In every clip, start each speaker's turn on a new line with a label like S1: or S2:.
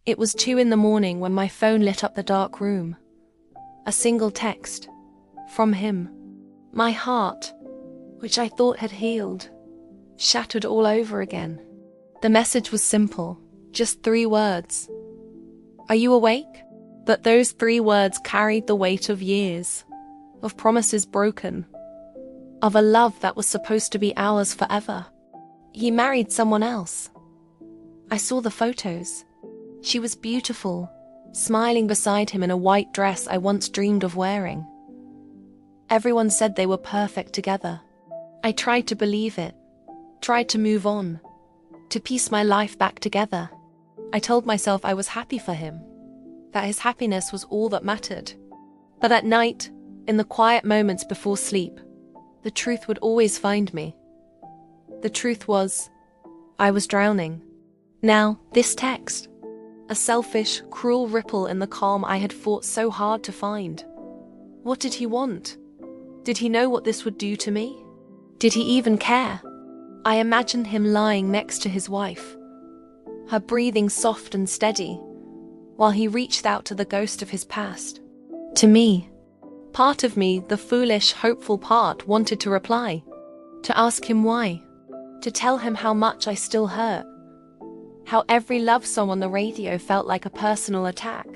S1: It was 2 in the morning when my phone lit up the dark room. A single text. From him. My heart, which I thought had healed, shattered all over again. The message was simple, just 3 words. Are you awake? But those 3 words carried the weight of years, of promises broken, of a love that was supposed to be ours forever. He married someone else. I saw the photos. She was beautiful, smiling beside him in a white dress I once dreamed of wearing. Everyone said they were perfect together. I tried to believe it, tried to move on, to piece my life back together. I told myself I was happy for him, that his happiness was all that mattered. But at night, in the quiet moments before sleep, the truth would always find me. The truth was, I was drowning. Now, this text. A selfish, cruel ripple in the calm I had fought so hard to find. What did he want? Did he know what this would do to me? Did he even care? I imagined him lying next to his wife, her breathing soft and steady, while he reached out to the ghost of his past. To me. Part of me, the foolish, hopeful part, wanted to reply, to ask him why, to tell him how much I still hurt, how every love song on the radio felt like a personal attack,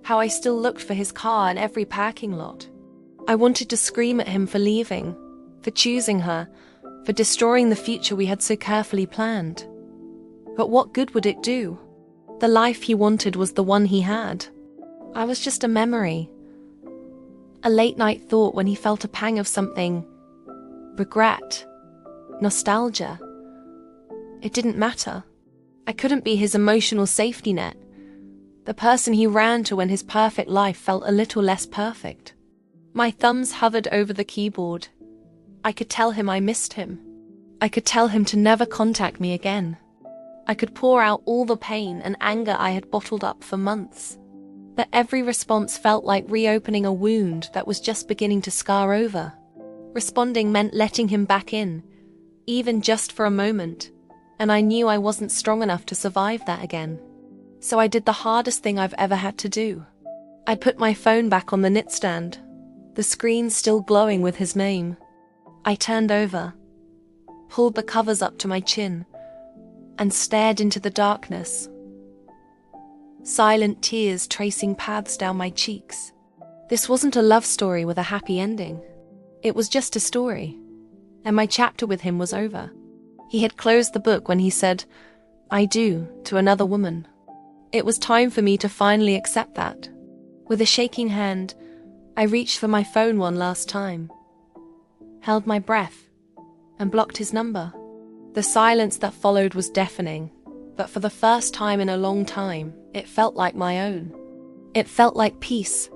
S1: how I still looked for his car in every parking lot. I wanted to scream at him for leaving, for choosing her, for destroying the future we had so carefully planned. But what good would it do? The life he wanted was the one he had. I was just a memory. A late-night thought when he felt a pang of something. Regret. Nostalgia. It didn't matter. I couldn't be his emotional safety net, the person he ran to when his perfect life felt a little less perfect. My thumbs hovered over the keyboard. I could tell him I missed him. I could tell him to never contact me again. I could pour out all the pain and anger I had bottled up for months. But every response felt like reopening a wound that was just beginning to scar over. Responding meant letting him back in, even just for a moment, and I knew I wasn't strong enough to survive that again. So I did the hardest thing I've ever had to do. I put my phone back on the nightstand, the screen still glowing with his name. I turned over, pulled the covers up to my chin, and stared into the darkness. Silent tears tracing paths down my cheeks. This wasn't a love story with a happy ending. It was just a story, and my chapter with him was over. He had closed the book when he said, "I do," to another woman. It was time for me to finally accept that. With a shaking hand, I reached for my phone one last time, held my breath, and blocked his number. The silence that followed was deafening, but for the first time in a long time, it felt like my own. It felt like peace,